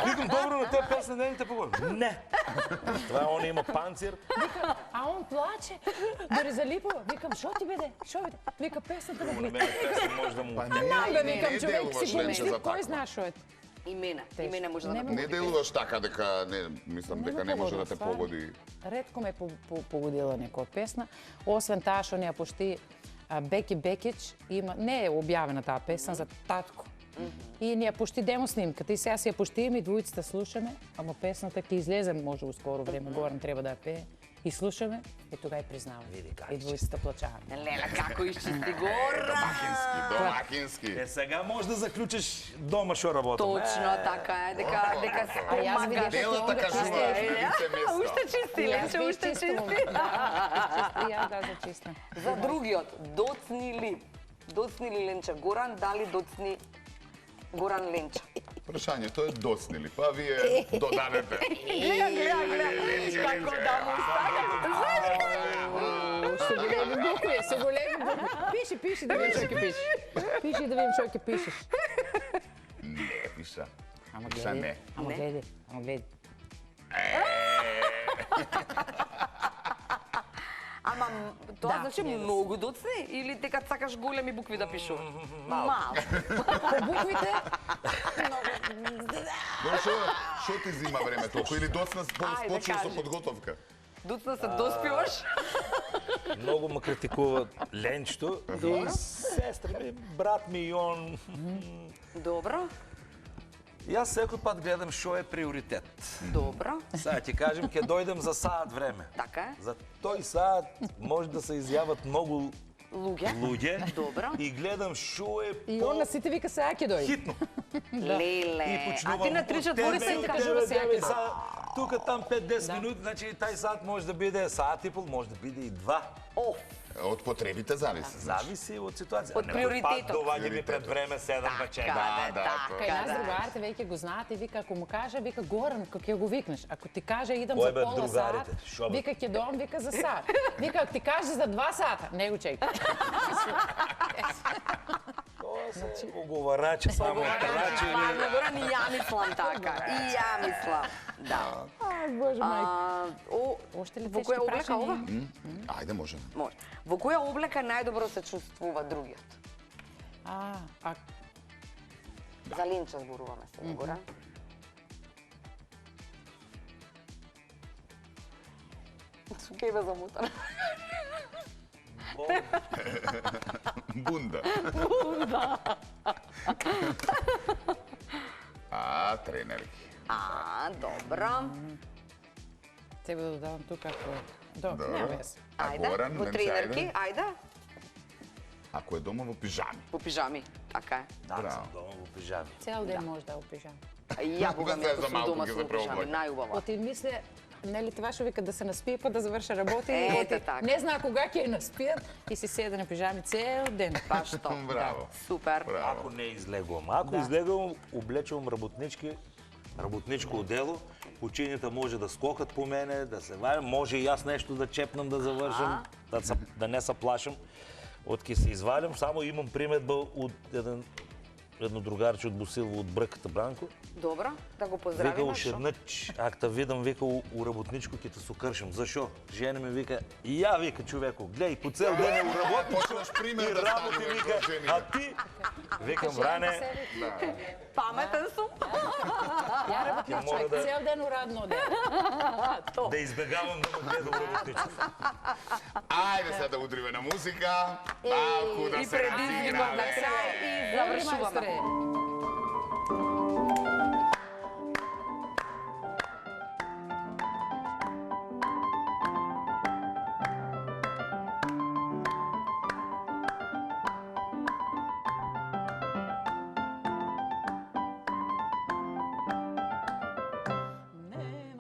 Викам, добро, на те песна не те погоди. Не! Това он има панцир. А он плаче, дори залипува. Викам, шо ти биде? Шо биде? Вика, песната да На гледа. мене песна може да му... Па Да, викам, не човек делуваш, си Ленче, помисли, за кой таква. знае шо е. Имена може да Не направи. Не делуваш така дека мислам дека не може да те стварно. погоди. Ретко ме погодила некоја песна. Освен таа што не ја пушти Беки Бекич, има, не е објавена таа песна за татко. И ни ја пушти демо снимката и сега си ја пуштиме и двојцата слушаме, ама песната ќе излезе може у скоро време, Горан треба да ја пее. И слушаме, и тога ја признаваме. Види как И двојцата плачаваме. Леле, како изчисти Гора. Домакински. Сега може да заклучиш дома шо работам. Точно така е, дека се А јас видях помага. Делата кажуваш на лице место. Уште чисти, Ленче, уште чисти. И ја да зачистам. За другиот, доцни ли Ленче Горан, дали доцни Горан Ленче? Прашањето е доцнили, па вие додадете. Гледа, како да му Со големи букви, со големи букви. Пиши, да видим што ќе пишеш. Пиши да видим што ќе пишеш. Не, пиша. Ама Пиша не. гледај, ама гледај. Ама тоа Да, значи не, да многу доцни или дека сакаш големи букви да пишуваш? Мал. По буквите, Но шо ти зима време толку или доцна Ајде, почнеш со кажи. подготовка? Доцна се доспиваш? Многу ме критикуваат Ленчето и сестра ми, брат ми и он. Добро, И аз секој пат гледам шо е приоритет. добро. Сега ти кажем, ќе дојдем за саат време. Така е. За тој саат може да се изјават многу Луѓе. луѓе. Добро. И гледам шо е и он на сите вика сега ќе дојде. по-хитно. Леле. И почнувам А ти на од 3-4 тебе, се од кажува тебе, сега тебе, ќе са, тука там 5-10 минути, значи тај саат може да биде саат и пол, може да биде и 2. О, Од потребите зависи. Зависи од ситуација. Од приоритетот. Пат доваѓа ми пред време 7 па чека. Кај нас другарите веќе го знаат и вика, ако му каже, вика Горан, како ќе го викнеш. Ако ти каже идам Кој за бе пола сат, другарите? Шо бе? вика ќе доам, вика за сат. Вика, ако ти каже за 2 сата, не го чекай. Тоа се оговарачи, само оговарачи. Ладно, Горан, и ја мислам така. И ја мислам. Да. Ай, боже мајка. Оште ли Во тешки која облека прашања ова? има? Ајде, може. Може. Во која облека најдобро се чувствува другиот? А За Ленче зборуваме сега, Горан. Кај бе замутана? Бунда. Тренерки. Добро. тебе да додавам тука ако... Добро, Добро. нема вез. А Ајде, Горан, во Ленче, тренерки, ајде. ајде. Ако е дома во пижами. По пижами, така е. Да, Браво. сам дома во пижами. Цел ден може да опижам. Ја бога ми Да се ако за сум малку дома ги сум запреоблак. пижами, најубава. Оти мисле, нели това што вика да се наспие па да заврши работа и Ете оти така. не знае кога ќе ја наспијат и си седе на пижами цел ден. Па што? Браво. Супер. Браво. Ако не излегувам. Ако излегувам, облечувам работничко одело, учењата може да скокат по мене, да се варам, може и јас нешто да чепнам да завршам, да не се плашам. Од ке се извалям, само имам приметба од едно другарче од Босилово, од Брката Бранко. Добро, да го Вика, поздравиме. уште еднаш, ако те видам, вика, у работничко ќе те сокршам. Зашо? Жена ми вика, и ја, вика, човеко, гледај, по цел ден е у работничко Почнаш пример и да работи, ставуваш вика, во жените. а ти Викам, Бране, Паметен сум. Ја работник Ќе мора човек, да- цел ден урадно дел. да избегавам да му гледам работничество. Ајде сега да удриме на музика. Малку да И се предизвикот на разиграме. крај и завршуваме. Мајстре.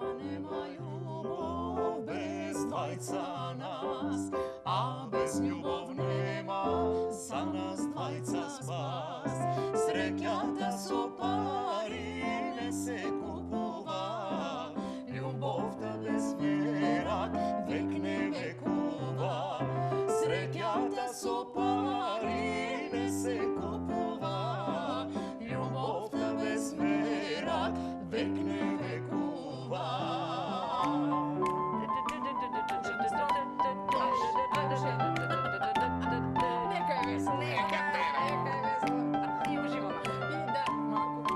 Nema ljubov bez dvajca nas, a bez ljubov nema za nas dvajca spas. Srećata so pari, ne se kupува, ljubovta bez vera vek ne vekuva. Srećata so pari, ne se kupува, ljubovta bez vera vek ne vekuva. Нека е весело. Нека е весело. И уживаме. И да, малку.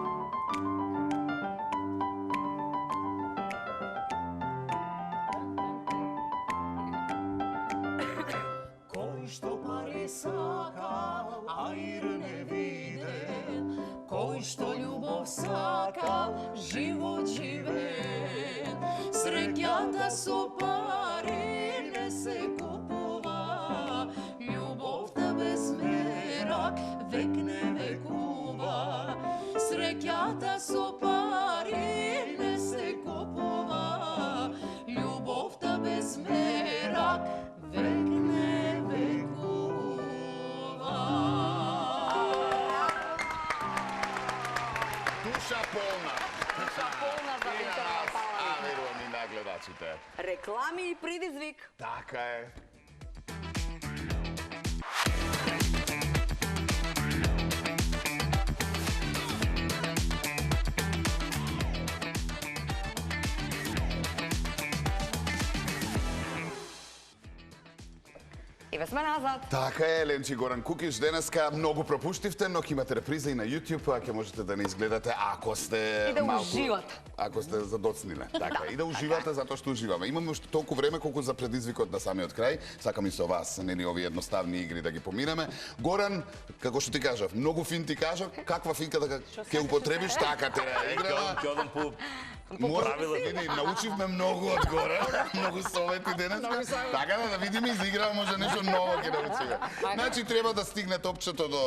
Кој што пари сакал, а ир не видел, кој што љубов сакал, живот живеен. Среќата со пари не се купува, љубовта без мерак век не векува. Среќата со пари не се купува, љубовта без мерак век не векува. Душа полна. Душа полна за И на вечерна нас, пала. а верувам и на гледачите. Реклами и предизвик. Така е. Еве сме назад. Така е, Ленчи Горан Кукиш. Денеска многу пропуштивте, но ќе имате реприза и на YouTube, а ќе можете да не изгледате ако сте И да малку... уживате. Ако сте задоцниле. Така, и да уживате затоа што уживаме. Имаме уште толку време колку за предизвикот на самиот крај. Сакам и со вас, нели овие едноставни игри да ги поминеме. Горан, како што ти кажав, многу фин ти кажав, каква финка да ќе употребиш, така те играва. Ќе одам по Правила, види, научивме многу од Горан, многу совети денеска. Така да видиме изиграва, може нешто ново ќе научиме. Значи треба да стигне топчето до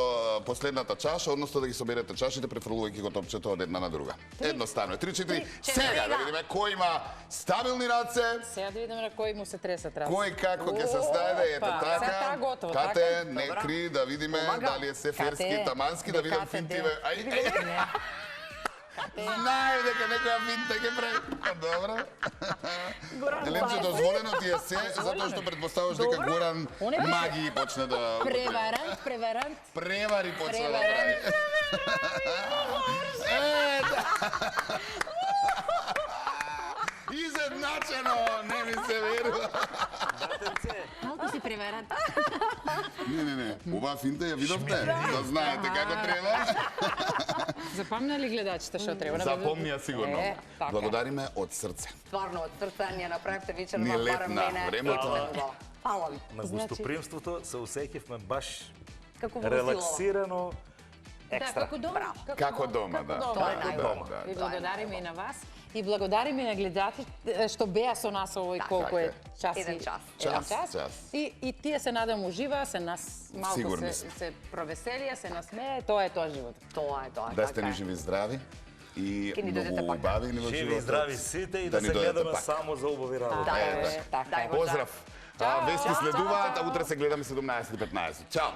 последната чаша, односно да ги соберете чашите, префрлувајќи го топчето од една на друга. Едноставно е. 3-4. Сега да видиме кој има стабилни раце. Сега да видиме на кој му се тресат раце. Кој како ќе се снајде, ето Опа, така. сега таа готово, Кате, така? не кри, да видиме Помага. дали е се ферски, Кате, тамански, да видам Кате, финтиве. де. Ај, знае дека некоја финта ќе прави. Добро. Еленче, дозволено ти е се, затоа што предпоставуваш дека Горан Он е беше- магии почне да... Преварант. Превари почне да Преварант. прави. Да. Изедначено, не ми се верува. Малку си преварант. Не. Оваа финта ја видовте? Да знаете како треба. Запомнали гледачите што треба? Запомнија сигурно. така. Благодариме од срце. Стварно од срце ние направивте Ни вечерва, барем летна, мене. времето. ексцелентно. Фала ви. на гостопримството се усеќавме баш Како во релаксирано, екстра. Како дома. Како дома, да. Тоа е најдобро. Да. И благодариме и на вас. И благодариме на гледачите што беа со нас овој колку е час. Еден час. Еден Час. И тие се надам ужива, се нас малку Сигурни се, сме. се провеселија, се насмее, тоа е тоа живот. Тоа е тоа. Да сте така ни е. живи и здрави и Ке ни дојдете многу пак. убави ни во Живи и животот. здрави сите и да ни се дојдете гледаме пак. само за убави работи. Така Е, е, така е. Дај, Поздрав. Вести следуваат, а утре се гледаме 17:15. Чао.